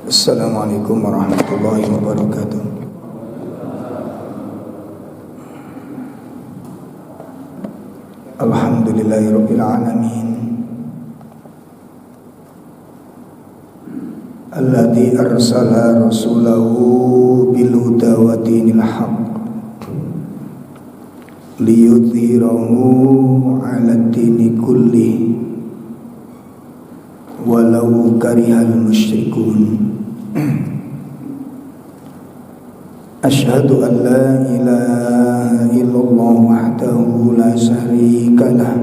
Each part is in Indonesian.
Assalamualaikum warahmatullahi wabarakatuh. Alhamdulillahirabbil alamin. Alladzi arsala rasulahu bil huda wa dinil haqq liyudhhirahu 'alad dini kulli walau karihal musyrikun. Asyhadu an la ilaha illallah wahdahu la syarika lah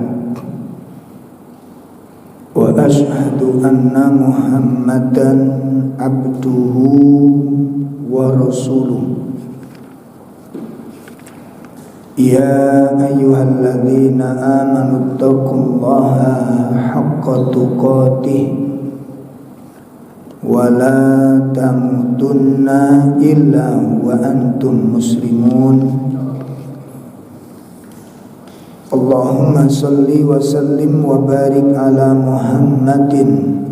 wa asyhadu anna Muhammadan abduhu wa rasuluh. Ya ayyuhalladzina amanu taqullaha haqqa tuqatih wa la tamutunna illa wa antum muslimun. Allahumma salli wa sallim wa barik ala Muhammadin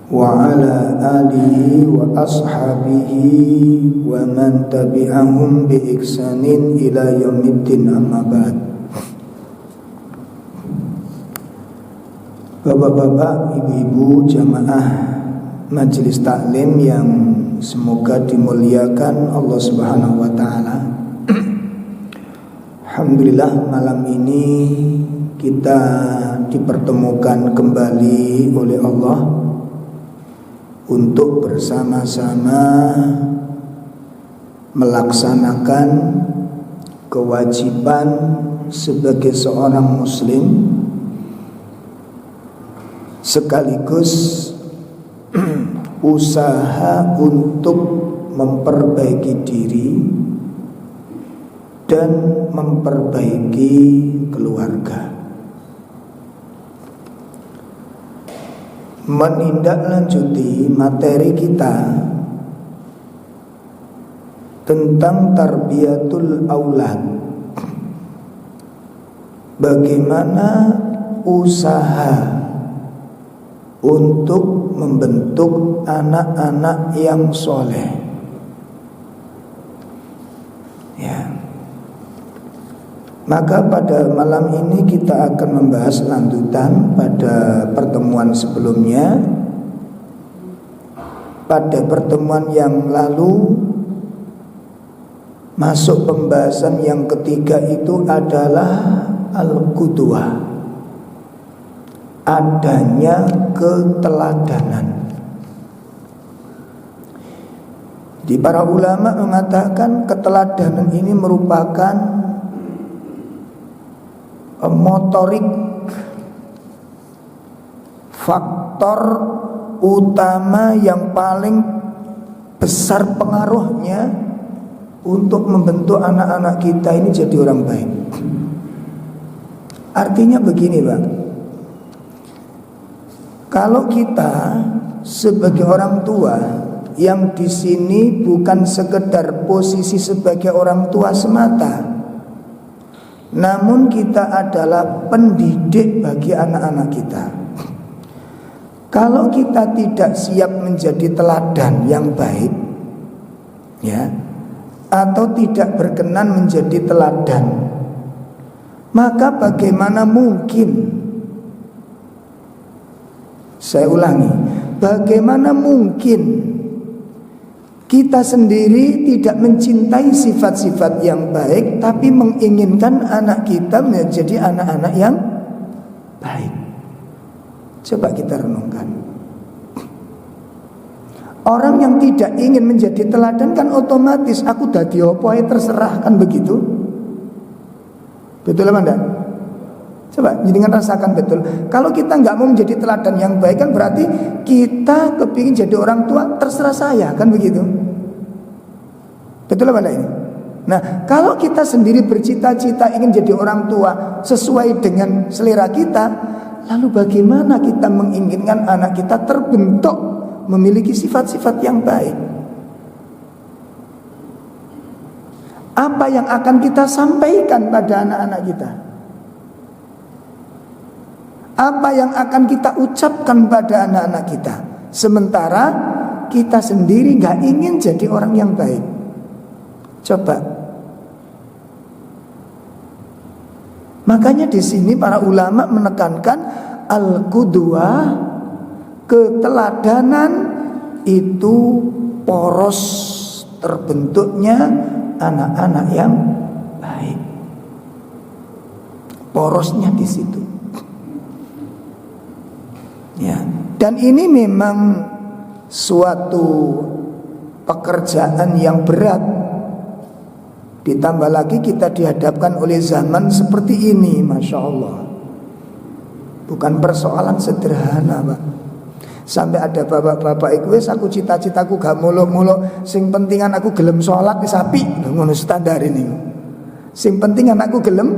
wa ala alihi wa ashabihi wa man tabi'ahum bi ihsanin ila yaumiddin, amma ba'd. Bapak-bapak, ibu-ibu, jamaah majelis taklim yang semoga dimuliakan Allah Subhanahu wa taala. Alhamdulillah, malam ini kita dipertemukan kembali oleh Allah untuk bersama-sama melaksanakan kewajiban sebagai seorang muslim, sekaligus usaha untuk memperbaiki diri dan memperbaiki keluarga. Menindaklanjuti materi kita tentang tarbiyatul aulad, bagaimana usaha untuk membentuk anak-anak yang soleh. Ya. Maka pada malam ini kita akan membahas lanjutan pada pertemuan sebelumnya. Pada pertemuan yang lalu masuk pembahasan yang ketiga, itu adalah al-qudwah, adanya keteladanan. Di para ulama mengatakan keteladanan ini merupakan motorik, faktor utama yang paling besar pengaruhnya untuk membentuk anak-anak kita ini jadi orang baik. Artinya begini, Pak. Kalau kita sebagai orang tua, yang di sini bukan sekedar posisi sebagai orang tua semata, namun kita adalah pendidik bagi anak-anak kita. Kalau kita tidak siap menjadi teladan yang baik, ya, atau tidak berkenan menjadi teladan, maka bagaimana mungkin, saya ulangi, bagaimana mungkin kita sendiri tidak mencintai sifat-sifat yang baik, tapi menginginkan anak kita menjadi anak-anak yang baik? Coba kita renungkan. Orang yang tidak ingin menjadi teladan kan otomatis aku dadi opo ae terserah, kan begitu? Betul apa enggak? Coba jangan rasakan betul. Kalau kita nggak mau menjadi teladan yang baik, kan berarti kita kepingin jadi orang tua, terserah saya, kan begitu? Betul apa enggak ini? Nah, kalau kita sendiri bercita-cita ingin jadi orang tua sesuai dengan selera kita, lalu bagaimana kita menginginkan anak kita terbentuk memiliki sifat-sifat yang baik? Apa yang akan kita sampaikan pada anak-anak kita? Apa yang akan kita ucapkan pada anak-anak kita? sementara kita sendiri nggak ingin jadi orang yang baik. Coba. Makanya di sini para ulama menekankan al-qudwah, keteladanan itu poros terbentuknya anak-anak yang baik. Porosnya di situ. Ya, dan ini memang suatu pekerjaan yang berat. Ditambah lagi kita dihadapkan oleh zaman seperti ini, Masya Allah. Bukan persoalan sederhana, Pak. Sampai ada bapak-bapak iku wis aku cita-citaku gak muluk-muluk, sing pentingan aku gelem sholat wis apik, ngono standar ini. Sing penting anakku gelem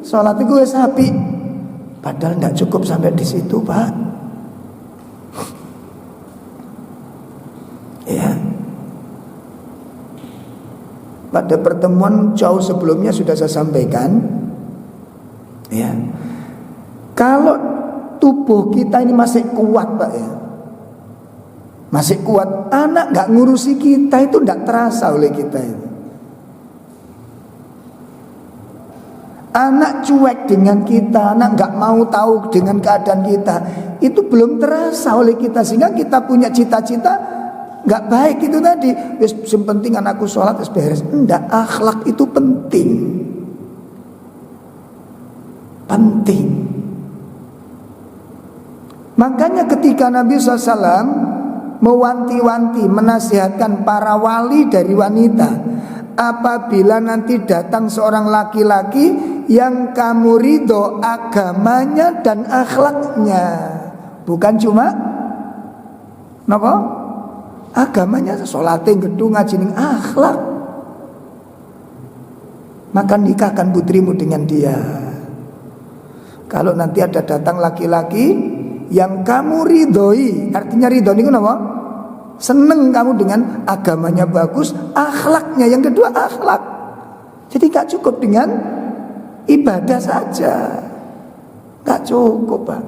sholat iku wis apik. Padahal ndak cukup sampai di situ, Pak. Ya. Pada pertemuan jauh sebelumnya sudah saya sampaikan, ya, kalau tubuh kita ini masih kuat, Pak, ya, masih kuat, anak gak ngurusi kita itu gak terasa oleh kita itu. Anak cuek dengan kita, anak gak mau tahu dengan keadaan kita, itu belum terasa oleh kita. Sehingga kita punya cita-cita gak baik itu tadi. Wis sing penting anakku sholat wis beres. Enggak, akhlak itu penting. Penting. Makanya ketika Nabi SAW mewanti-wanti, menasihatkan para wali dari wanita, apabila nanti datang seorang laki-laki yang kamu ridho agamanya dan akhlaknya, bukan cuma napa? Agamanya, sholatnya gedung ngajining akhlak, maka nikahkan putrimu dengan dia. Kalau nanti ada datang laki-laki yang kamu ridhoi, artinya ridho ini apa? Seneng kamu dengan agamanya bagus, akhlaknya yang kedua akhlak. Jadi gak cukup dengan ibadah saja, gak cukup, Pak.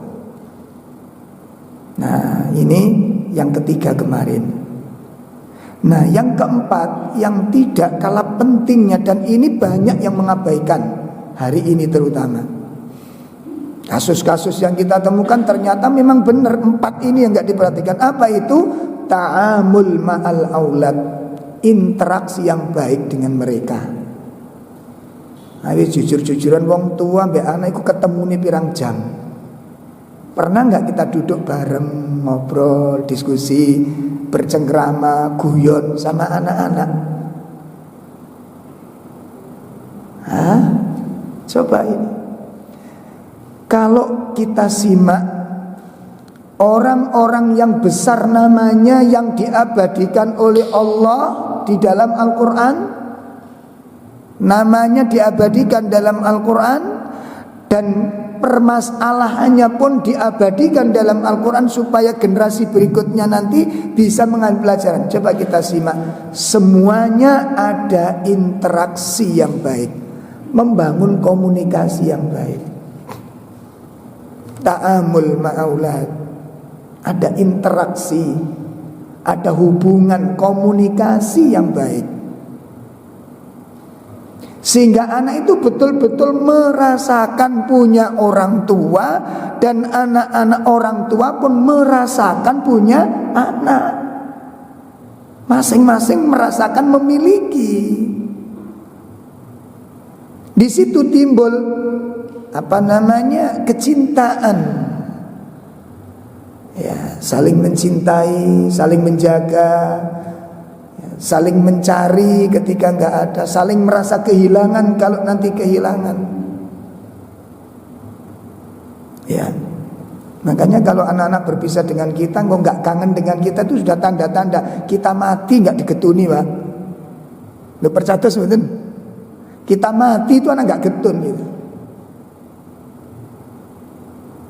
Nah, ini yang ketiga kemarin. Nah, yang keempat yang tidak kalah pentingnya, dan ini banyak yang mengabaikan hari ini terutama. Kasus-kasus yang kita temukan ternyata memang benar, empat ini yang gak diperhatikan. Apa itu? Ta'amul ma'al aulad, interaksi yang baik dengan mereka. Ayo jujur-jujuran wong tua mbek anak iku ketemu nih pirang jam. Pernah nggak kita duduk bareng, ngobrol, diskusi, bercengkrama, guyon sama anak-anak? Hah? Coba ini. Kalau kita simak orang-orang yang besar namanya yang diabadikan oleh Allah di dalam Al-Quran, namanya diabadikan dalam Al-Quran, dan permasalahannya pun diabadikan dalam Al-Quran supaya generasi berikutnya nanti bisa mengambil pelajaran. Coba kita simak. Semuanya ada interaksi yang baik, membangun komunikasi yang baik. Ta'amul ma'aulad, ada interaksi, ada hubungan komunikasi yang baik, sehingga anak itu betul-betul merasakan punya orang tua, dan anak-anak orang tua pun merasakan punya anak. Masing-masing merasakan memiliki. Di situ timbul kecintaan. Ya, saling mencintai, saling menjaga, saling mencari ketika nggak ada, saling merasa kehilangan kalau nanti kehilangan. Ya, makanya kalau anak-anak berpisah dengan kita, kok nggak kangen dengan kita, itu sudah tanda-tanda kita mati nggak digetuni, Pak. Lo percaya sebenarnya? Kita mati itu anak nggak getun gitu.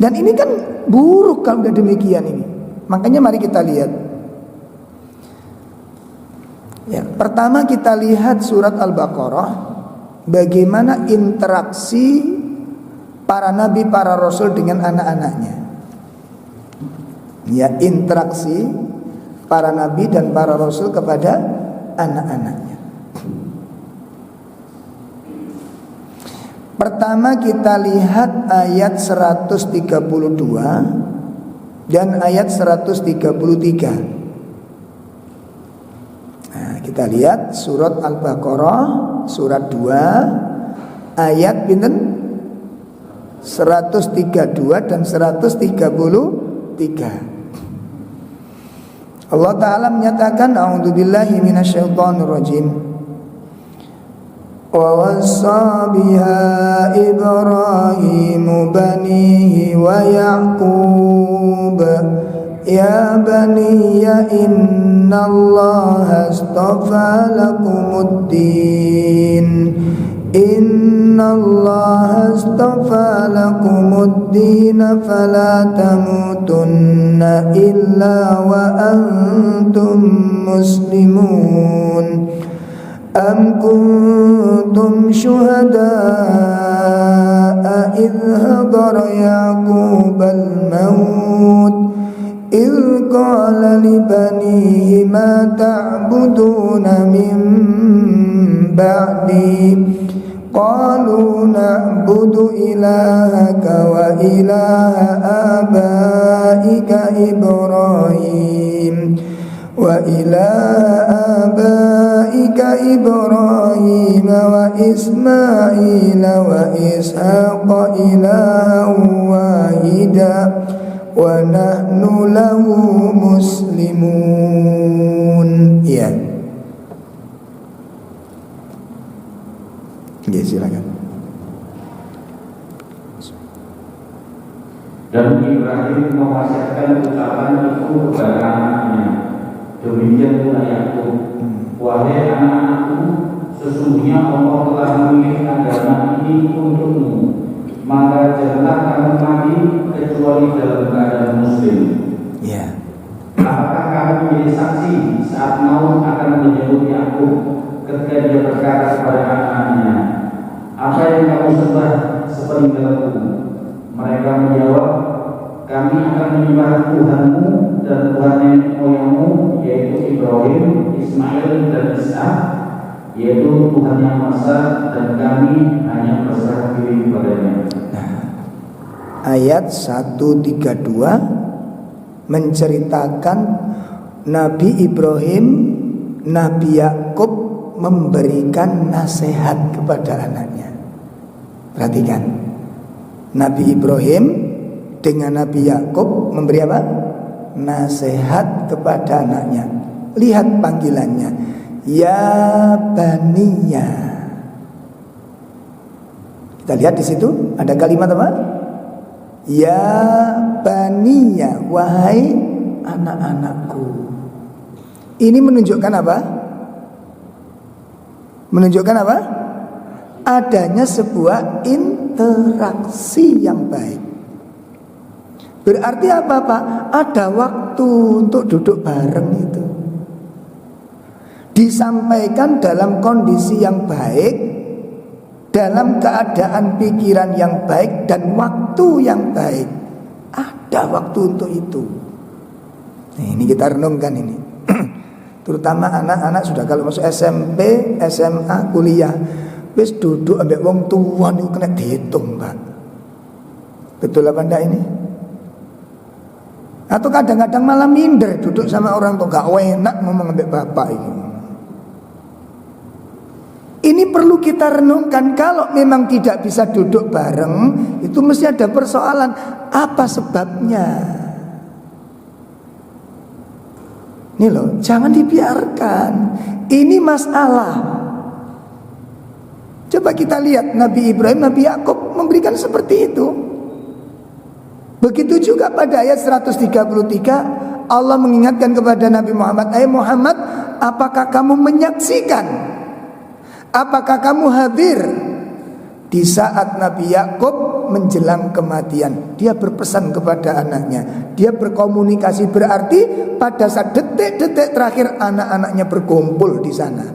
Dan ini kan buruk kalau udah demikian ini. Makanya mari kita lihat. Ya, pertama kita lihat surat Al-Baqarah, bagaimana interaksi para nabi, para rasul dengan anak-anaknya. Ya, interaksi para nabi dan para rasul kepada anak-anaknya. Pertama kita lihat ayat 132 dan ayat 133. Nah, kita lihat surat Al-Baqarah surat 2 ayat pinten 132 dan 133. Allah Ta'ala menyatakan a'udzubillahi minasyaitonirrajim. Wa wassa biha Ibrahim banihi wa Ya'qub ya baniya innallaha astafa lakumuddin innallaha astafa lakumuddin fala tamutunna illa wa antum muslimun. Am kuntum syuhada'a idh hadara Ya'qub al-maut idh qala li banihi ma ta'buduna min ba'di qalu na'budu ilahaka wa ilaha abaika Ibrahim wa ilaha abaika Ibrahim wa Ismail wa Ishaqa ilahan wahida wa nahnu lahu muslimun. Ya. Ya, silakan. Dan Ibrahim mewasiatkan ucapan itu kepada anaknya. Demikian pula Yakub, wahai anak-anakku, sesungguhnya Allah telah memilih agama ini untukmu, maka janganlah kamu mati kecuali dalam keadaan muslim. Ya. Apakah kamu menjadi saksi saat maut akan menyebut Yakub ketika dia berkata kepada anak-anaknya, apa yang kamu sembah sepeninggalku? Mereka menjawab, kami akan menyembah Tuhanmu dan Tuhan nenek moyangmu, yaitu Ibrahim, Ismail dan Ishak, yaitu Tuhan yang Maha, dan kami hanya berserah diri kepadanya. Nah, ayat 132 menceritakan Nabi Ibrahim, Nabi Yakub memberikan nasihat kepada anaknya. Perhatikan, Nabi Ibrahim dengan Nabi Yakub memberi apa? Nasihat kepada anaknya. Lihat panggilannya, ya baniya. Kita lihat di situ ada kalimat apa? Ya baniya, wahai anak-anakku. Ini menunjukkan apa? Menunjukkan apa? Adanya sebuah interaksi yang baik. Berarti apa Pak? Ada waktu untuk duduk bareng itu. Disampaikan dalam kondisi yang baik, dalam keadaan pikiran yang baik dan waktu yang baik. Ada waktu untuk itu. Nah, ini kita renungkan ini. Terutama anak-anak sudah kalau masuk SMP, SMA, kuliah, wis duduk ambek wong tua niku kena dihitung, Pak. Betul apa ndak ini? Atau kadang-kadang malah minder duduk sama orang tua, gak enak ngomong ambek bapak ini. Ini perlu kita renungkan. Kalau memang tidak bisa duduk bareng, itu mesti ada persoalan. Apa sebabnya? Ini loh, jangan dibiarkan. Ini masalah. Coba kita lihat Nabi Ibrahim, Nabi Yakub memberikan seperti itu. Begitu juga pada ayat 133 Allah mengingatkan kepada Nabi Muhammad, "Hai Muhammad, apakah kamu menyaksikan? Apakah kamu hadir di saat Nabi Yakub menjelang kematian?" Dia berpesan kepada anaknya, dia berkomunikasi, berarti pada saat detik-detik terakhir anak-anaknya berkumpul di sana.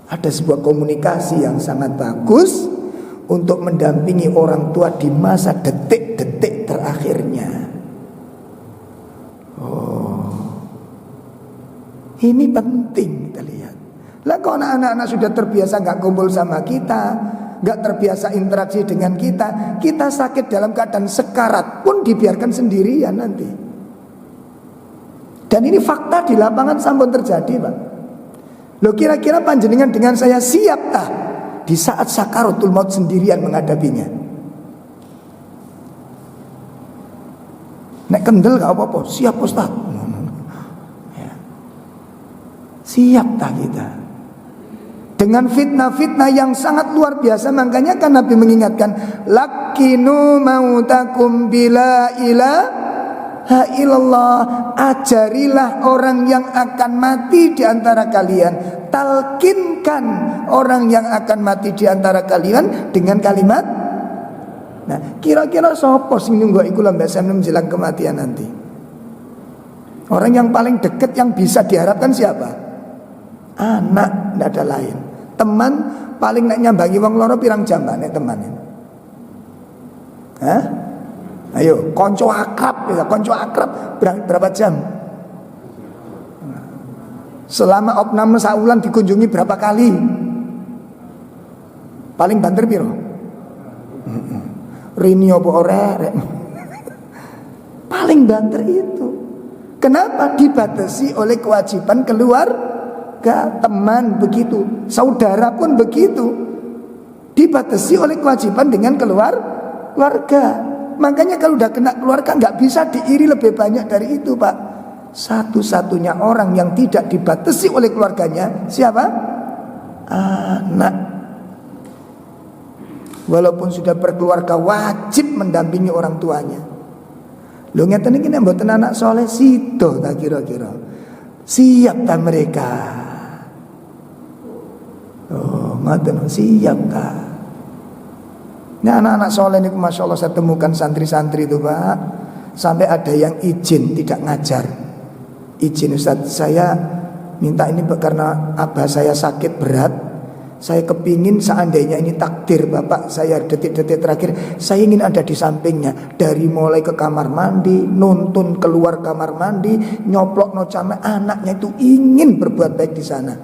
Ada sebuah komunikasi yang sangat bagus untuk mendampingi orang tua di masa detik-detik terakhirnya. Oh, ini penting kita lihat. Lah kalau anak-anak sudah terbiasa nggak kumpul sama kita, nggak terbiasa interaksi dengan kita, kita sakit dalam keadaan sekarat pun dibiarkan sendirian nanti. Dan ini fakta di lapangan sampun terjadi, Pak. Loh, kira-kira panjenengan dengan saya siap tak di saat sakaratul maut sendirian menghadapinya? Nek kendel gak apa-apa, siap Ustaz. Ya. Siap tak kita? Dengan fitnah-fitnah yang sangat luar biasa. Makanya kan Nabi mengingatkan, lakinu mautakum bila ilaha illallah. Ajarilah orang yang akan mati di antara kalian, talkinkan orang yang akan mati di antara kalian dengan kalimat. Nah, kira-kira sapa sing nunggu iku lambe sampeyan menjelang kematian nanti? Orang yang paling dekat yang bisa diharapkan siapa? Anak, tidak ada lain. Teman paling nak nyambangi wong loro pirang jam nek teman itu. Hah? Ayo, konco akrab ya, konco akrab berapa jam? Selama opname saulan dikunjungi berapa kali? Paling banter piro? Rini apa ora? Paling banter itu. Kenapa? Dibatasi oleh kewajiban keluarga, teman begitu, saudara pun begitu. Dibatasi oleh kewajiban dengan keluarga. Makanya kalau udah kena keluarga nggak bisa diiri lebih banyak dari itu, Pak. Satu-satunya orang yang tidak dibatasi oleh keluarganya siapa? Anak. Walaupun sudah berkeluarga wajib mendampingi orang tuanya. Lho ngeten iki nek mboten anak soleh sido tak kira-kira. Siap ta mereka? Oh, ngoten siap ta. Nah, anak-anak soleh niku Masya Allah saya temukan santri-santri itu, Pak. Sampai ada yang izin tidak ngajar. Izin Ustaz, saya minta ini karena abah saya sakit berat. Saya kepingin seandainya ini takdir Bapak saya detik-detik terakhir, saya ingin ada di sampingnya. Dari mulai ke kamar mandi, nuntun keluar kamar mandi, nyoplok no came, anaknya itu ingin berbuat baik di sana.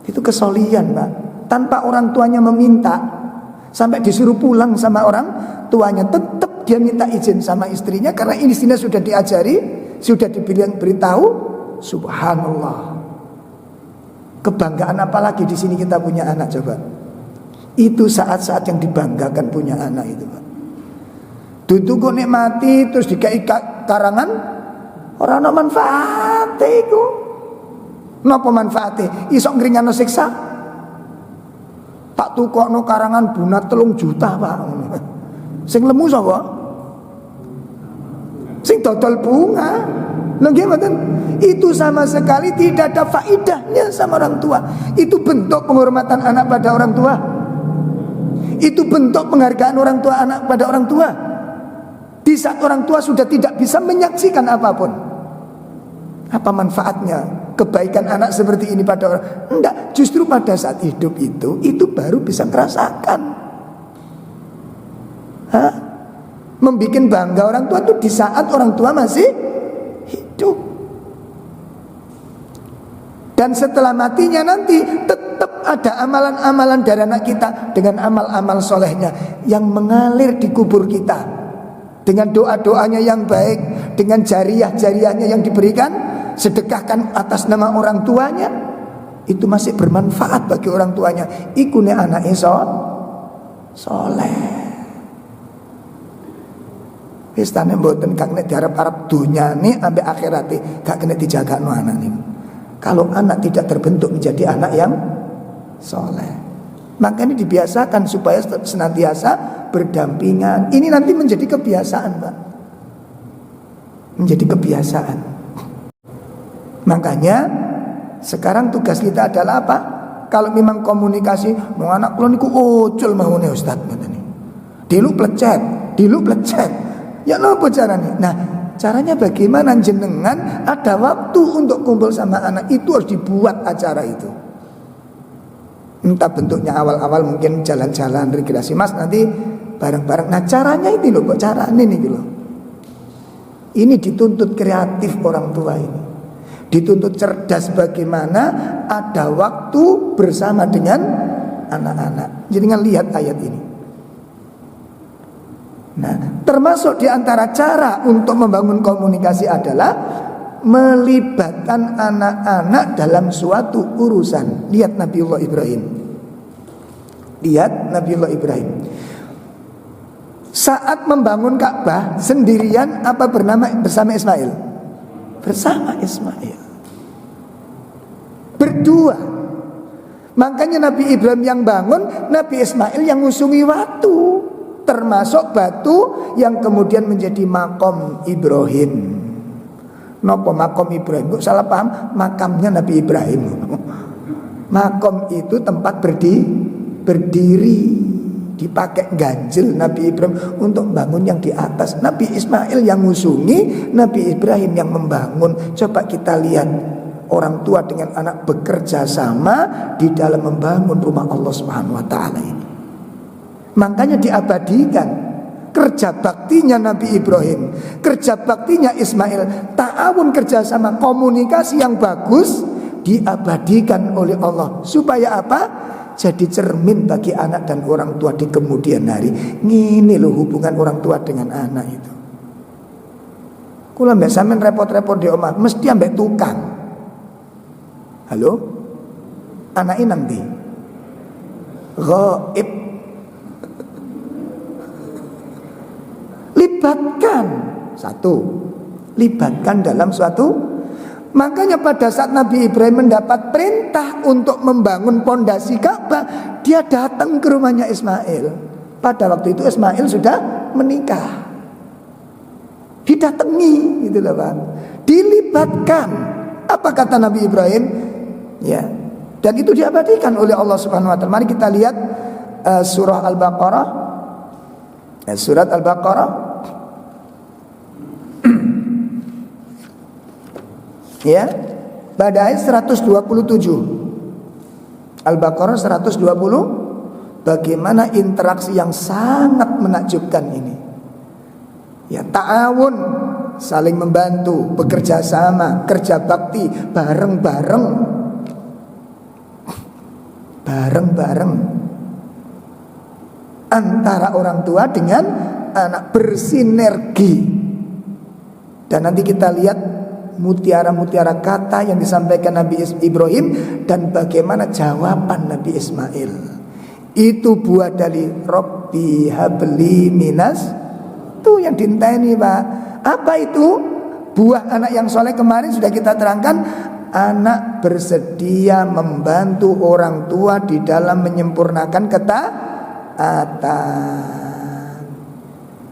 Itu kesolian, Pak. Tanpa orang tuanya meminta. Sampai disuruh pulang sama orang tuanya, tetap dia minta izin sama istrinya. Karena istrinya sudah diajari, sudah diberitahu. Subhanallah. Kebanggaan apalagi di sini kita punya anak, coba. Itu saat-saat yang dibanggakan punya anak itu, Pak. Duduk kok nikmati terus dikai karangan, orang no manfaate iku. Napa manfaate? Iso ngringano siksa. Tak tukokno karangan bunga 3 juta, Pak. Sing lemu sapa? Sing dodol bunga. Lho nggih mboten? Itu sama sekali tidak ada faidahnya sama orang tua. Itu bentuk penghormatan anak pada orang tua. Itu bentuk penghargaan orang tua anak pada orang tua. Di saat orang tua sudah tidak bisa menyaksikan apapun. Apa manfaatnya kebaikan anak seperti ini pada orang? Enggak, justru pada saat hidup itu baru bisa merasakan. Membikin bangga orang tua itu di saat orang tua masih hidup. Dan setelah matinya nanti tetap ada amalan-amalan dari anak kita dengan amal-amal solehnya yang mengalir di kubur kita, dengan doa-doanya yang baik, dengan jariah-jariahnya yang diberikan, sedekahkan atas nama orang tuanya, itu masih bermanfaat bagi orang tuanya. Iku ne anake soleh. Wis tane mboten gak nek diarep-arep dunyane ambek akhirate gak kena dijagakno anak niku. Kalau anak tidak terbentuk menjadi anak yang soleh, makanya dibiasakan supaya senantiasa berdampingan. Ini nanti menjadi kebiasaan, Pak. Menjadi kebiasaan. Makanya sekarang tugas kita adalah apa? Kalau memang komunikasi, mau anak kula niku ucul mahune Ustaz ngoten niku. Dilu plecet. Ya nopo caranya? Nah, caranya bagaimana jenengan ada waktu untuk kumpul sama anak itu, harus dibuat acara itu. Entah bentuknya awal-awal mungkin jalan-jalan rekreasi, Mas nanti bareng-bareng. Nah caranya ini loh, kok caranya nih loh. Ini dituntut kreatif orang tua ini. Dituntut cerdas bagaimana ada waktu bersama dengan anak-anak. Jadi lihat ayat ini. Nah, termasuk di antara cara untuk membangun komunikasi adalah melibatkan anak-anak dalam suatu urusan. Lihat Nabiullah Ibrahim. Lihat Nabiullah Ibrahim. Saat membangun Ka'bah sendirian apa bersama Ismail? Bersama Ismail. Berdua. Makanya Nabi Ibrahim yang bangun, Nabi Ismail yang ngusungi waktu. Termasuk batu yang kemudian menjadi makom Ibrahim. Nopo makom Ibrahim? Kok salah paham? Makamnya Nabi Ibrahim. Makom itu tempat berdiri. Dipakai ganjil Nabi Ibrahim untuk bangun yang di atas. Nabi Ismail yang ngusungi, Nabi Ibrahim yang membangun. Coba kita lihat orang tua dengan anak bekerja sama di dalam membangun rumah Allah Subhanahu wa taala ini. Makanya diabadikan kerja baktinya Nabi Ibrahim, kerja baktinya Ismail, ta'awun kerjasama, komunikasi yang bagus diabadikan oleh Allah. Supaya apa? Jadi cermin bagi anak dan orang tua di kemudian hari. Ngini loh hubungan orang tua dengan anak itu. Kula mbek sampean repot-repot di omah, mesti ambek tukang. Halo? Anaknya nanti ghaib. Libatkan. Satu, libatkan dalam suatu. Makanya pada saat Nabi Ibrahim mendapat perintah untuk membangun pondasi Ka'bah, dia datang ke rumahnya Ismail. Pada waktu itu Ismail sudah menikah. Didatangi gitu loh Pak. Dilibatkan. Apa kata Nabi Ibrahim? Ya. Dan itu diabadikan oleh Allah Subhanahu wa taala. Mari kita lihat surah Al-Baqarah. Surat Al-Baqarah. Ya, pada ayat 127 Al-Baqarah 120. Bagaimana interaksi yang sangat menakjubkan ini. Ya, ta'awun, saling membantu, bekerja sama, kerja bakti, bareng-bareng antara orang tua dengan anak, bersinergi. Dan nanti kita lihat mutiara-mutiara kata yang disampaikan Nabi Ibrahim dan bagaimana jawaban Nabi Ismail. Itu buah dari Rabbi habli minas. Itu yang dinteni Pak. Apa itu? Buah anak yang soleh kemarin sudah kita terangkan. Anak bersedia membantu orang tua di dalam menyempurnakan ketaatan.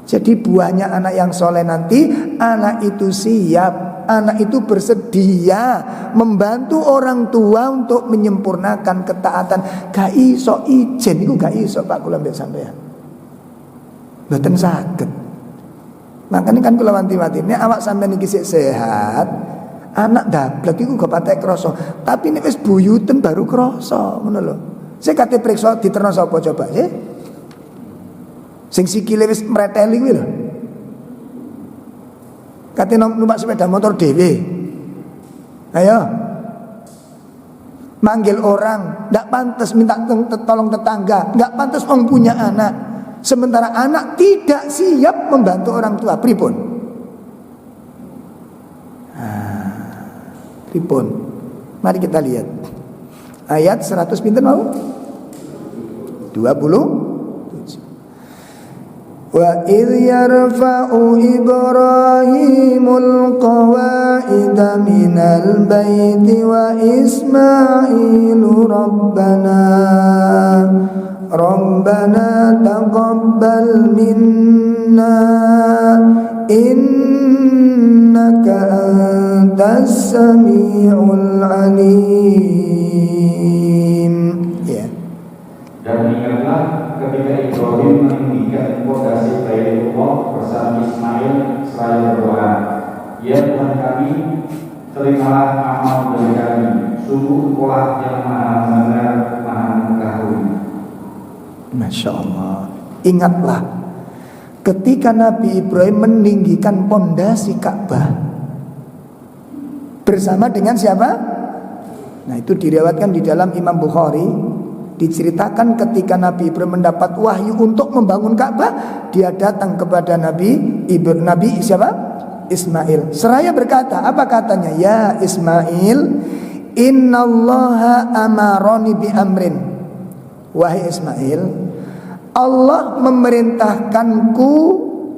Jadi buahnya anak yang soleh nanti, anak itu siap, anak itu bersedia membantu orang tua untuk menyempurnakan ketaatan. Gak iso ijen, itu gak iso Pak kula mbek sampean. Mboten saged. Makanya kan kula wanti-wantine awak sampean iki sik sehat, anak dablek iku gak patek krasa, tapi nek wis buyuten baru krasa, ngono lho. Sik kate priksa diterno sapa coba, nggih? Sing sikile wis mreteli kuwi lho. Kate numpak sepeda motor dhewe. Ayo. Manggil orang, ndak pantas minta tolong tetangga, ndak pantas wong punya anak. Sementara anak tidak siap membantu orang tua, pripun? Pripun? Mari kita lihat. Ayat 100 pinten mau? 20. Wa idh yarfa'u Ibrahimul qawa'ida minal baiti wa Ismailu Rabbana taqabbal minna innaka antas sami'ul alim. Ya. Dan ingatlah ketika Ibrahim meninggikan pondasi Baitullah bersama Ismail seraya berdoa, ya Tuhan kami, terimalah amal dari kami, sungguh Engkaulah yang maha mendengar, maha mengetahui. Masya Allah. Ingatlah ketika Nabi Ibrahim meninggikan pondasi Ka'bah bersama dengan siapa? Nah, itu diriwayatkan di dalam Imam Bukhari, diceritakan ketika Nabi Ibrahim mendapat wahyu untuk membangun Ka'bah, dia datang kepada Nabi siapa? Ismail. Seraya berkata, apa katanya? Ya Ismail, innallaha amaroni bi amrin. Wahai Ismail, Allah memerintahkanku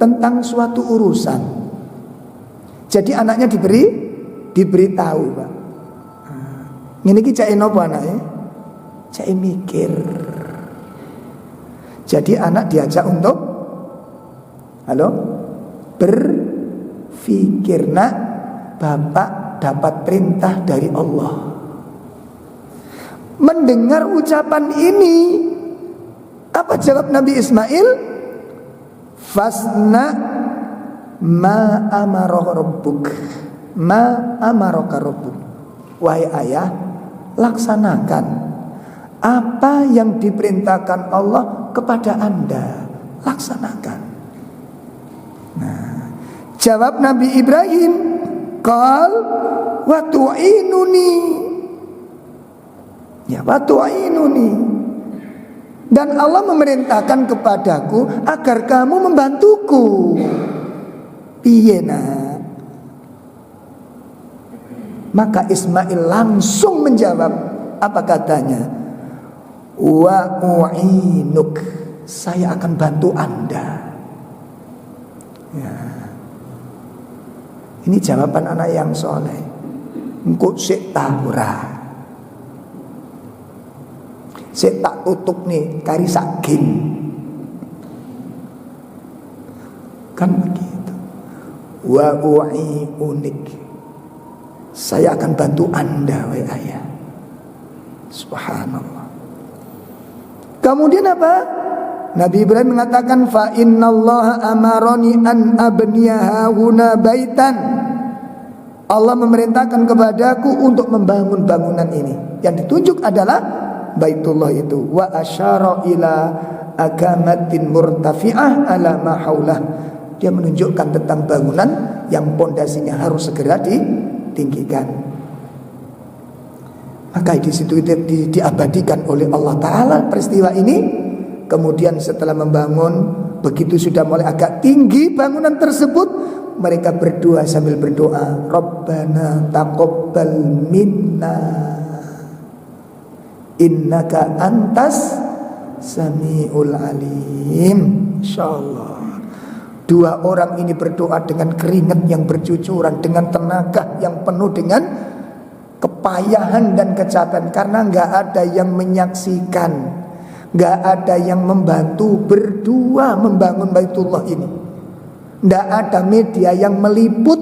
tentang suatu urusan. Jadi anaknya diberitahu, Pak. Ini ki cek nopo anaknya? Cek mikir. Jadi anak diajak untuk berpikir. Nak, bapak dapat perintah dari Allah. Mendengar ucapan ini, apa jawab Nabi Ismail? Fasna ma amaraka rabbuk. Ma amaraka rabbuk. Wahai ayah, laksanakan apa yang diperintahkan Allah kepada Anda. Laksanakan. Nah, jawab Nabi Ibrahim, qal wa tu'inuni. Ya, wa tu'inuni. Dan Allah memerintahkan kepadaku agar kamu membantuku. Piye nak? Maka Ismail langsung menjawab, apa katanya? Wa u'inuk, saya akan bantu Anda. Ya. Ini jawaban anak yang soleh. Engko sik tahura, sik tak tutup nih kari saging. Kan begitu. Wa u'iunik, saya akan bantu Anda, wahai ayah. Subhanallah. Kemudian apa? Nabi Ibrahim mengatakan, fa innallaha amaroni an abniyaha huna baitan. Allah memerintahkan kepadaku untuk membangun bangunan ini. Yang ditunjuk adalah Baitullah itu. Wa asyara ila agamatin murtafi'ah ala ma haulah. Dia menunjukkan tentang bangunan yang pondasinya harus segera ditinggikan. Maka di situ diabadikan oleh Allah Ta'ala peristiwa ini. Kemudian setelah membangun, begitu sudah mulai agak tinggi bangunan tersebut, mereka berdua sambil berdoa, Rabbana taqabbal minna innaka antas sami'ul alim. InsyaAllah. Dua orang ini berdoa dengan keringat yang bercucuran, dengan tenaga yang penuh dengan kepayahan dan kecapean, karena nggak ada yang menyaksikan, nggak ada yang membantu, berdua membangun Baitullah ini. Nggak ada media yang meliput.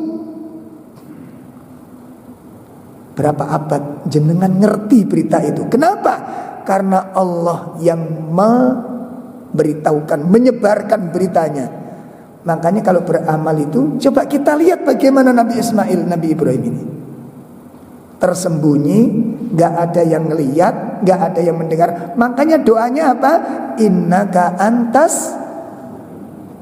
Berapa abad jenengan ngerti berita itu? Kenapa? Karena Allah yang memberitahukan, menyebarkan beritanya. Makanya kalau beramal itu, coba kita lihat bagaimana Nabi Ismail, Nabi Ibrahim ini tersembunyi, gak ada yang ngelihat, gak ada yang mendengar. Makanya doanya apa? Innaka antas,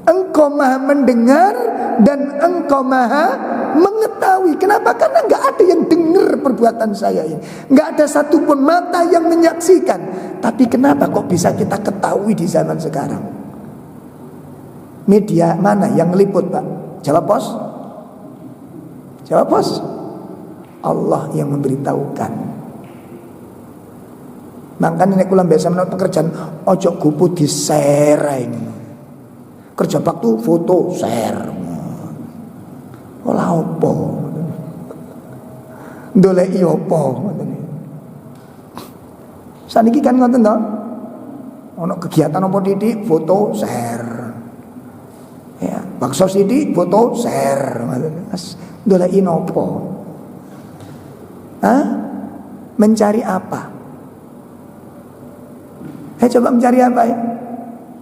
engkau maha mendengar dan engkau maha mengetahui. Kenapa? Karena gak ada yang dengar perbuatan saya ini, gak ada satupun mata yang menyaksikan. Tapi kenapa kok bisa kita ketahui di zaman sekarang? Media mana yang meliput, Pak? Jawab pos. Jawab pos. Allah yang memberitahukan. Makanya nek kula biasa menurut pekerjaan, ojo gupu di share ini. Kerja waktu foto share. Ola opo. Ndoleki opo ngoten. Saniki kan ngoten to. Ono kegiatan apa titik foto share. Ya, bakso sidik foto share. Mas ndoleki nopo? Hah? Mencari apa? Coba mencari apa ya?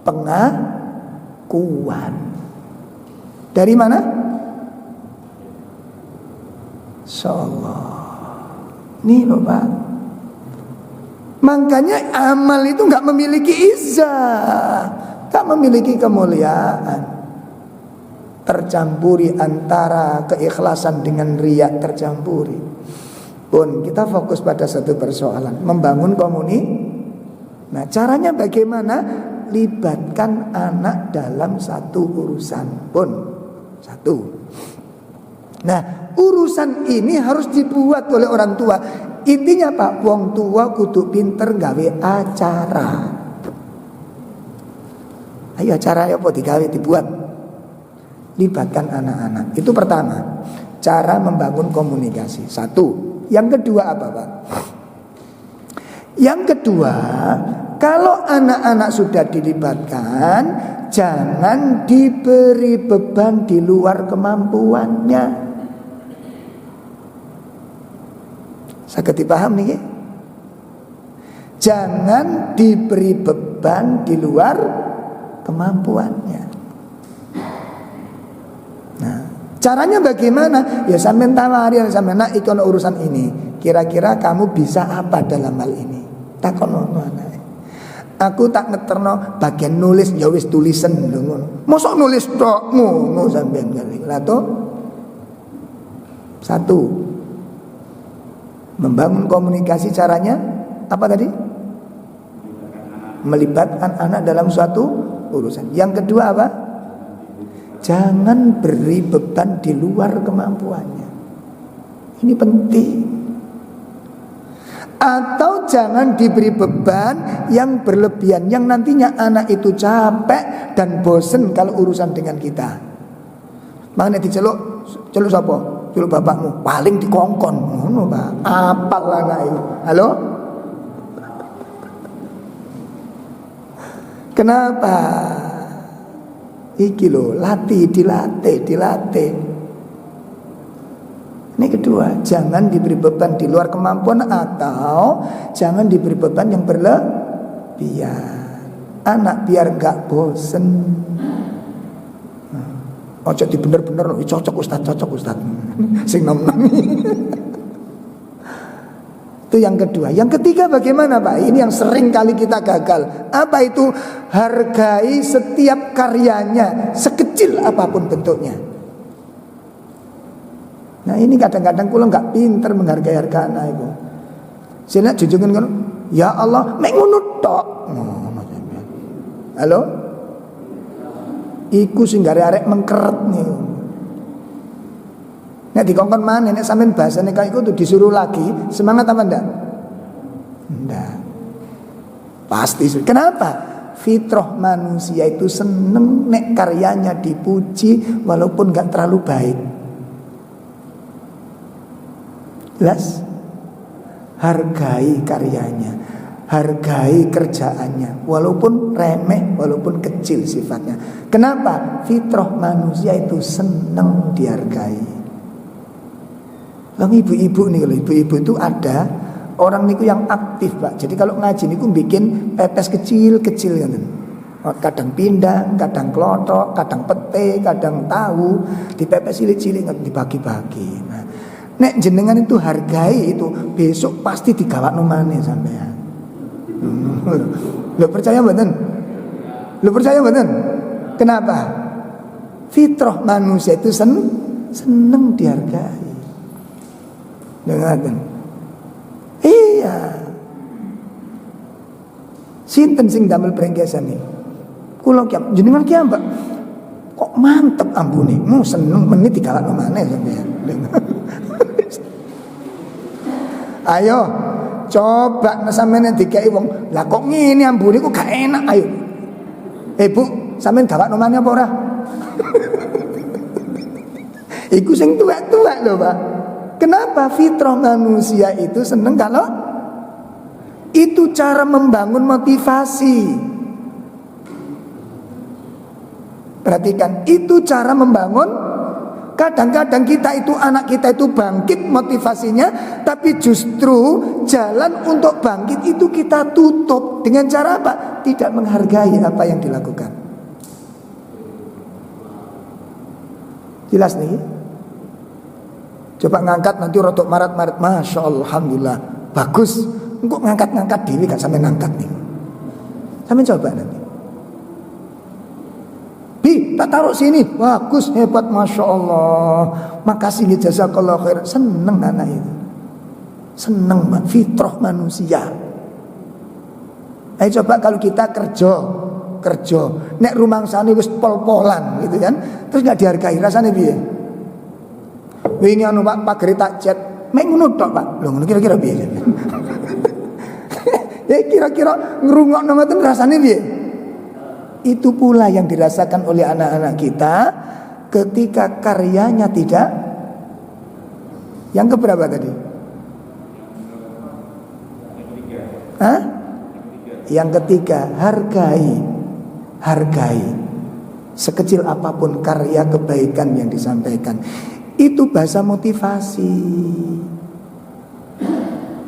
Pengakuan. Dari mana? Insyaallah. Nih loh Pak. Makanya amal itu gak memiliki izzah, gak memiliki kemuliaan. tercampuri antara keikhlasan dengan riya tercampuri. Pun kita fokus pada satu persoalan, membangun komunitas. Nah, caranya bagaimana? Libatkan anak dalam satu urusan pun. Satu. Nah, urusan ini harus dibuat oleh orang tua. Intinya Pak, wong tua kudu pinter gawe acara. Ayo acara apa digawe dibuat. Libatkan anak-anak. Itu pertama. Cara membangun komunikasi. Satu. Yang kedua apa Pak? Yang kedua, kalau anak-anak sudah dilibatkan, jangan diberi beban di luar kemampuannya. Saged dipaham nih? Jangan diberi beban di luar kemampuannya. Nah, caranya bagaimana? Ya sampean tawari sampean nak iki ono urusan ini. Kira-kira kamu bisa apa dalam hal ini? Takono anake. Aku tak ngeterno bagian nulis ya wis tulisen lho ngono. Mosok nulis tok ngono sampean kali. Lah to? Satu. Membangun komunikasi caranya apa tadi? Melibatkan anak dalam suatu urusan. Yang kedua apa? Jangan beri beban di luar kemampuannya. Ini penting. Atau jangan diberi beban yang berlebihan, yang nantinya anak itu capek dan bosen kalau urusan dengan kita. Makanya diceluk sapa? Celuk bapakmu, paling dikongkon. Ngono, Pak. Apal anak itu. Halo? Kenapa? Iki lho, dilatih. Ini kedua, jangan diberi beban di luar kemampuan atau jangan diberi beban yang berlebihan. Anak biar gak bosen. Ojo di bener-bener cocok Ustaz. Sing nom-nom. Itu yang kedua. Yang ketiga bagaimana Pak? Ini yang sering kali kita gagal. Apa itu? Hargai setiap karyanya, sekecil apapun bentuknya. Nah ini kadang-kadang kula nggak pinter menghargai harga anak itu. Sini junjungan kan, ya Allah, mek ngono tok. Halo? Iku sing arek mengkeret nih. Nek dikongkon maneh nek sampean bahasane kaya iku tuh disuruh lagi, semangat apa ndak? Ndak. Pasti. Kenapa? Fitrah manusia itu seneng nek karyanya dipuji walaupun nggak terlalu baik. Jelas? Hargai karyanya, hargai kerjaannya, walaupun remeh, walaupun kecil sifatnya. Kenapa? Fitrah manusia itu seneng dihargai. Bang ibu-ibu nih, kalau ibu-ibu itu ada orang niku yang aktif Pak. Jadi kalau ngaji niku bikin pepes kecil-kecil kan. Kadang pindang, kadang klothok, kadang pete, kadang tahu, dipepes cilik-cilik dibagi-bagi. Nah, nek jenengan itu hargai itu, besok pasti digawakno maneh sampean. Lo percaya mboten? Lo percaya mboten? Kenapa? Fitrah manusia itu seneng dihargai. Dengarkan. Iya. Sinten sing damel brengkesan iki? Kula ki jenengan ki Mbak. Kok mantep ambune. Mu seneng menit digawakno maneh sampean. Ayo coba sampeyan dikai wong. Lah kok ngene ambune kok gak enak ayo. Bu, sampeyan gawakno maneh apa ora? Iku sing tuwek-tuwek lho, Pak. Kenapa? Fitrah manusia itu seneng kalau itu cara membangun motivasi. Perhatikan, itu cara membangun. Kadang-kadang kita itu, anak kita itu bangkit motivasinya, tapi justru jalan untuk bangkit itu kita tutup. Dengan cara apa? Tidak menghargai apa yang dilakukan. Jelas nih? Coba ngangkat nanti rotok marat-marat. Masya Allah, Alhamdulillah, bagus. Engkau ngangkat-ngangkat diri kan sampai ngangkat nih. Sampai coba nanti. Bi, tak taruh sini. Bagus, hebat, Masya Allah. Makasih nih, jazakallah khair. Seneng anak itu. Seneng, fitrah manusia. Ayo coba kalau kita kerja, nek rumangsane wis pol-polan gitu kan, terus nggak dihargai, rasanya piye? Wingi anu Pak Geri tak chat, mek ngono tok Pak. Lho ngono kira-kira piye? Ya kira-kira ngrungokno ngoten rasane piye? Itu pula yang dirasakan oleh anak-anak kita ketika karyanya tidak. Yang keberapa tadi? Hah? Yang ketiga, hargai sekecil apapun karya kebaikan yang disampaikan. Itu bahasa motivasi.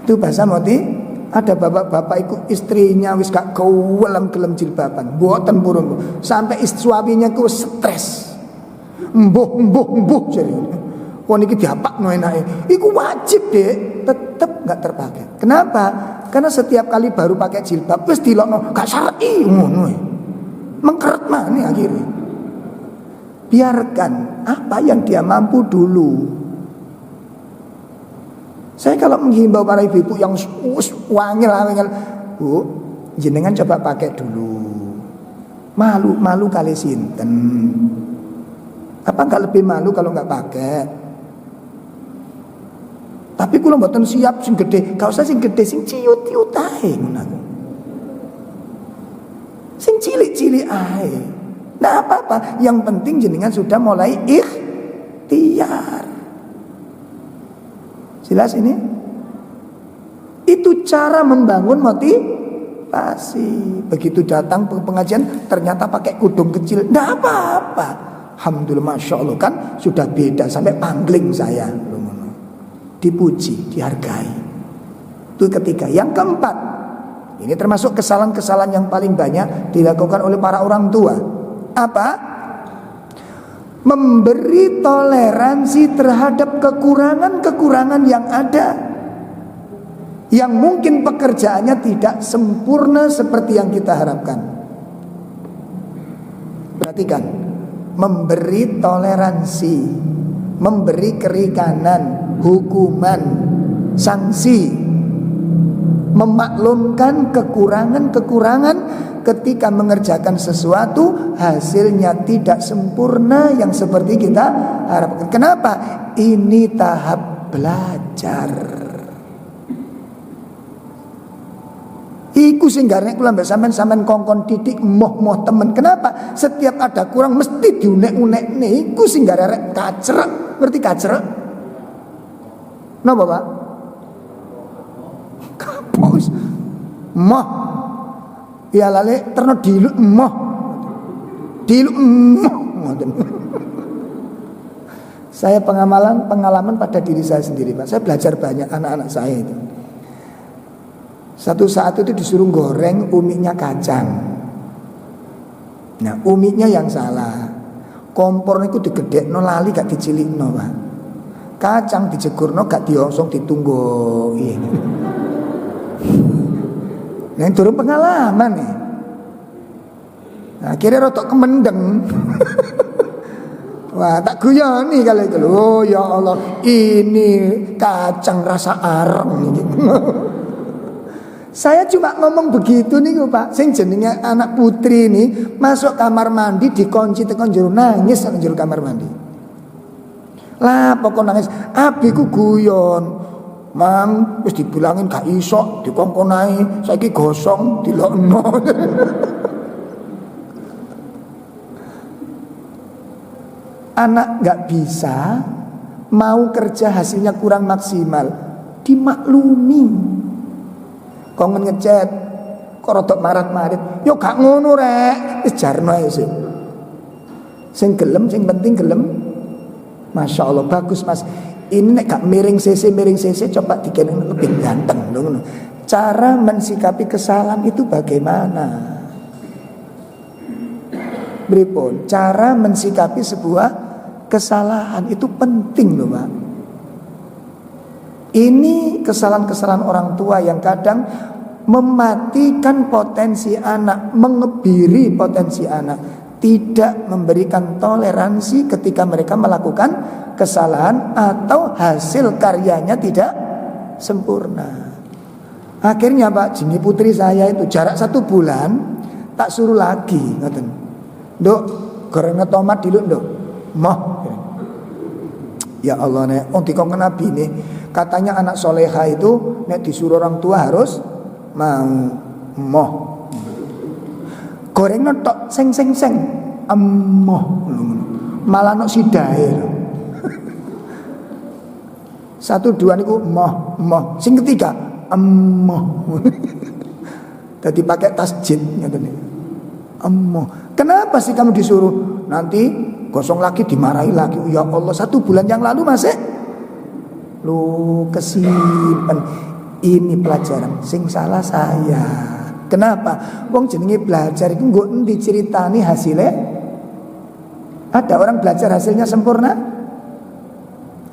Itu bahasa motivasi. Ada bapak-bapak ikut istrinya wis gak kewelem gelem jilbaban, mboten purun sampai suaminya ku stres. Embuh jadi. Wong iki diapakno enake. Iku wajib, Dek, tetep gak terpakai. Kenapa? Karena setiap kali baru pakai jilbab wis dilokno gak syar'i ngono. Mengkeret maneh akhirnya. Biarkan apa yang dia mampu dulu. Saya kalau menghimbau para ibu-ibu yang wangil, Bu, jenengan coba pakai dulu. Malu kali sinten. Apa nggak lebih malu kalau nggak pakai? Tapi kalau mboten siap sing gede, gak usah sing gede, sing ciut-ciut ae ngono. Sing cilik-cilik ae. Nah apa-apa, yang penting jenengan sudah mulai ikhtiar. Jelas ini? Itu cara membangun motivasi. Begitu datang pengajian ternyata pakai kudung kecil, enggak apa-apa. Alhamdulillah, Masya Allah, kan sudah beda. Sampai pangling saya. Dipuji, dihargai. Itu ketiga. Yang keempat, ini termasuk kesalahan-kesalahan yang paling banyak dilakukan oleh para orang tua. Apa? Memberi toleransi terhadap kekurangan-kekurangan yang ada, yang mungkin pekerjaannya tidak sempurna seperti yang kita harapkan. Perhatikan, memberi toleransi, memberi kerikanan, hukuman, sanksi, memaklumkan kekurangan-kekurangan ketika mengerjakan sesuatu hasilnya tidak sempurna yang seperti kita harapkan. Kenapa? Ini tahap belajar. Iku sing garek kula mbek sampean kongkon titik moh temen. Kenapa? Setiap ada kurang mesti diunek-unekne. Iku sing garek kacrek. Ngerti kacrek? Napa, Pak? Kapos. Moh. Ya lale terno diluk emoh. Diluk emoh. Saya pengalaman pada diri saya sendiri, Pak. Saya belajar banyak anak-anak saya itu. Satu saat itu disuruh goreng umiknya kacang. Nah, umiknya yang salah. Kompor niku digedhekno lali gak dicilikno, Pak. Kacang dijegurno gak diongsong ditunggu. Nah, turun pengalaman nih. Nah, akhirnya rotok kemendeng. Wah, tak guyoni kali itu. Oh ya Allah, ini kacang rasa areng. Saya cuma ngomong begitu nih Pak. Sing jenenge anak putri ini masuk kamar mandi dikunci tekan jero nangis nang jero kamar mandi. Lah pokok nangis, abiku guyon. Mang wis dibilangin gak iso dikongkonai, saiki gosong dilokno. Anak gak bisa, mau kerja hasilnya kurang maksimal, dimaklumi. Kongen ngechat kok rodok marat-marit, yo gak ngono rek, wis jarno ae sih. Sing gelem, sing penting gelem. Masya Allah, bagus Mas. Ini nek gak miring CC coba dikene lebih ganteng loh. Cara mensikapi kesalahan itu bagaimana? Pripun? Cara mensikapi sebuah kesalahan itu penting loh, Pak. Ini kesalahan-kesalahan orang tua yang kadang mematikan potensi anak, mengebiri potensi anak. tidak memberikan toleransi ketika mereka melakukan kesalahan atau hasil karyanya tidak sempurna. Akhirnya Pak, Jini putri saya itu jarak 1 bulan tak suruh lagi, ngoten. Nduk, goreng tomat dulu nduk. Moh. Ya Allah nek dikongkon Nabi nih, katanya anak soleha itu nek disuruh orang tua harus mau moh. Goreng tok seng emoh. Malah nok sidae. 1 2 niku moh. Sing ketiga emoh. Tadi pakai tasjid ngoten niku. Emoh. Kenapa sih kamu disuruh? Nanti gosong lagi dimarahi lagi. Ya Allah, 1 bulan yang lalu masih lu kesimpen. Ini pelajaran sing salah saya. Kenapa? Wong jenenge belajar iku nggo endi ceritani hasilnya? Ada orang belajar hasilnya sempurna?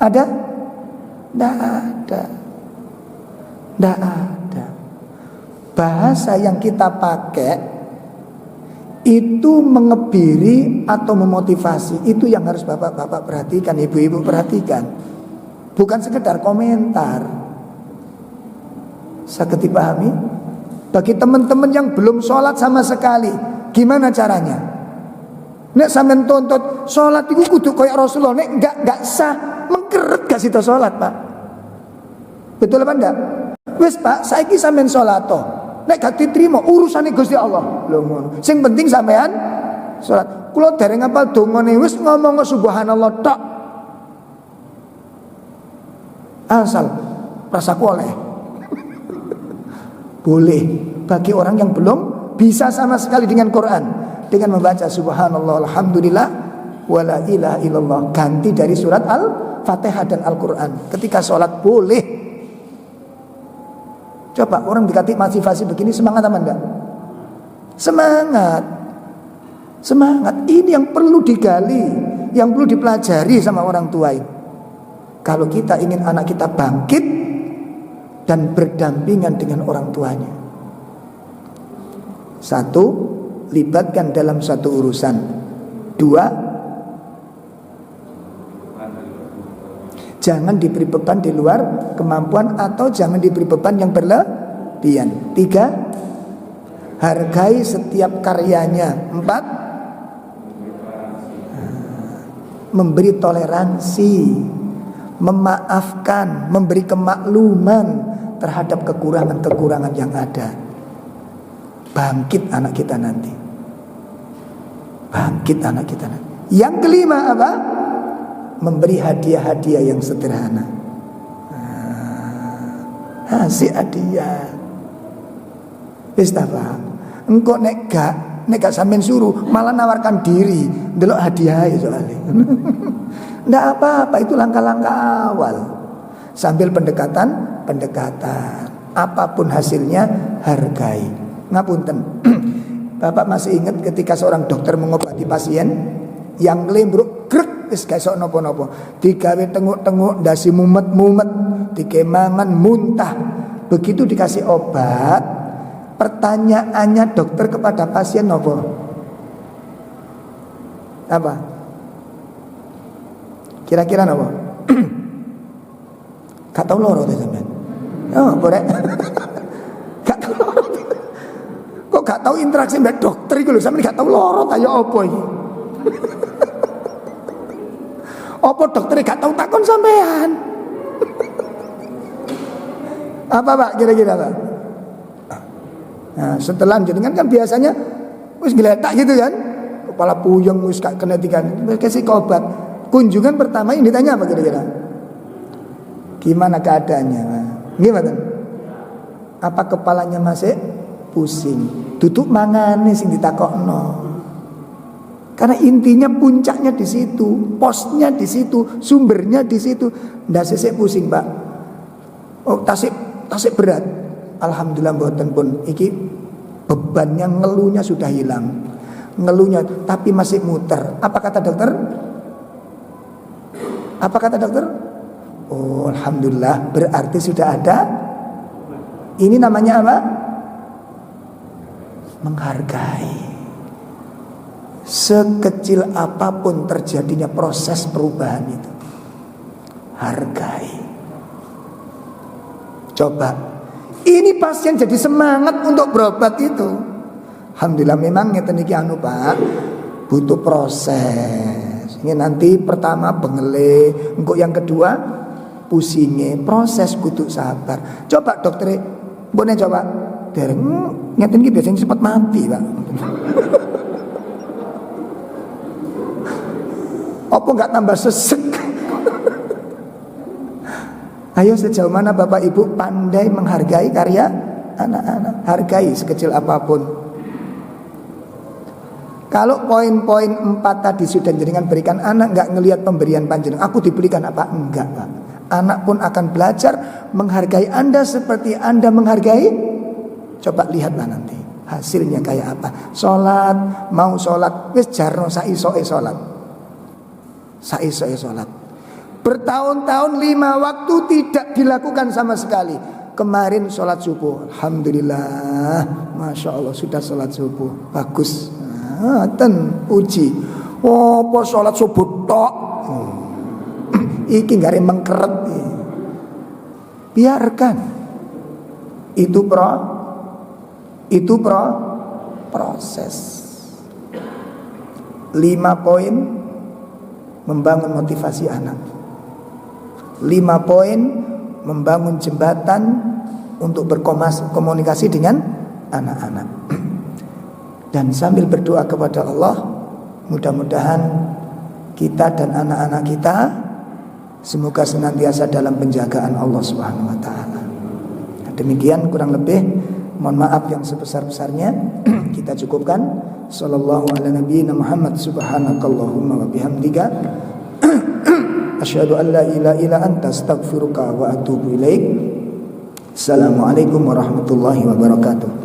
Ada? Nggak ada. Nggak ada. Bahasa yang kita pakai itu mengebiri atau memotivasi. Itu yang harus bapak-bapak perhatikan, ibu-ibu perhatikan. Bukan sekedar komentar. Saged dipahami? Bagi teman-teman yang belum sholat sama sekali, gimana caranya? Nek sampean tuntut sholat itu kudu koyo Rasulullah, nek enggak sah, mengkeret gak sida sholat, Pak. Betul apa enggak? Wis Pak, saiki sampean sholat to. Nek gak diterima urusane Gusti Allah. Lho ngono. Sing penting sampean sholat. Kula dereng ngapal dongane wis ngomong subhanallah tok. Asal rasaku oleh. Boleh bagi orang yang belum bisa sama sekali dengan Quran, dengan membaca subhanallah alhamdulillah wala ilaha illallah, ganti dari surat Al-Fatihah dan Al-Quran ketika sholat boleh. Coba orang dikasih motivasi begini, semangat apa enggak? Semangat. Ini yang perlu digali, yang perlu dipelajari sama orang tua ini. Kalau kita ingin anak kita bangkit dan berdampingan dengan orang tuanya. 1, libatkan dalam satu urusan. 2, jangan diberi beban di luar kemampuan atau jangan diberi beban yang berlebihan. 3, hargai setiap karyanya. 4, memberi toleransi, memaafkan, memberi kemakluman terhadap kekurangan-kekurangan yang ada. Bangkit anak kita nanti. Bangkit anak kita nanti. Yang kelima apa? Memberi hadiah-hadiah yang sederhana. Kasih hadiah. Wis ta, Pak. Engko nek gak sampean suruh malah nawarkan diri, ndelok hadiah soalnya. Ndak apa-apa, itu langkah-langkah awal. Sambil pendekatan, apapun hasilnya hargai. Ngapunten. Bapak masih ingat ketika seorang dokter mengobati pasien yang lembruk grek wis gak iso napa-napa, digawe tenguk-tenguk ndasi mumet-mumet, dikemangan muntah. Begitu dikasih obat, pertanyaannya dokter kepada pasien napa? Apa? Kira-kira napa? Gak tau loro to sampean. Oh, boleh. Gak tau loro. Kok gak tau interaksi mbek dokter iku lho, sampean gak tau loro ta ya apa iki? Apa dokter gak tau takon sampean? Apa Pak kira-kira Pak? Nah, setelah jenengan kan biasanya wis geletak gitu kan. Kepala puyeng wis gak kena tikan. Kasih obat. Kunjungan pertama ini ditanya apa kira-kira? Gimana keadaannya? Gimana? Apa kepalanya masih pusing? Tutup mangane sing ditakokno. Karena intinya puncaknya di situ, posnya di situ, sumbernya di situ. Ndak sesek pusing, Pak. Oh, tasik berat. Alhamdulillah mboten pun. Iki bebannya, ngeluhnya sudah hilang. Ngeluhnya tapi masih muter. Apa kata dokter? Apa kata dokter? Oh, alhamdulillah, berarti sudah ada. Ini namanya apa? Menghargai. Sekecil apapun terjadinya proses perubahan itu, hargai. Coba, ini pasien jadi semangat untuk berobat itu. Alhamdulillah memang ngeten iki anu Pak, butuh proses. Ini nanti pertama bengele, engko yang kedua pusinge, proses kudu sabar. Coba dokter, boleh coba. Dereng ngeten iki biasanya cepat mati, Pak. Apa enggak tambah sesek? Ayo sejauh mana Bapak Ibu pandai menghargai karya anak-anak? Hargai sekecil apapun. Kalau poin-poin 4 tadi sudah jenengan berikan, anak enggak ngelihat pemberian panjenengan, aku diberikan apa? Enggak, Pak. Anak pun akan belajar menghargai Anda seperti Anda menghargai. Coba lihatlah nanti hasilnya kayak apa. Sholat, mau sholat, wis jarno saisoke sholat. Saisoke sholat. Bertahun-tahun 5 waktu tidak dilakukan sama sekali. Kemarin sholat subuh, alhamdulillah, masya Allah sudah sholat subuh, bagus. Ten puji. Oh, apa sholat subuh tok? Iki gak ada mengkeret. Biarkan. Itu proses. 5 poin membangun motivasi anak. 5 poin membangun jembatan untuk berkomunikasi dengan anak-anak. Dan sambil berdoa kepada Allah, mudah-mudahan kita dan anak-anak kita semoga senantiasa dalam penjagaan Allah Subhanahu wa taala. Demikian kurang lebih, mohon maaf yang sebesar-besarnya. Kita cukupkan. Sallallahu ala nabiyyina Muhammad, subhanakallahumma wa bihamdika asyhadu an la ilaha illa anta astaghfiruka wa atubu ilaik. Assalamualaikum warahmatullahi wabarakatuh.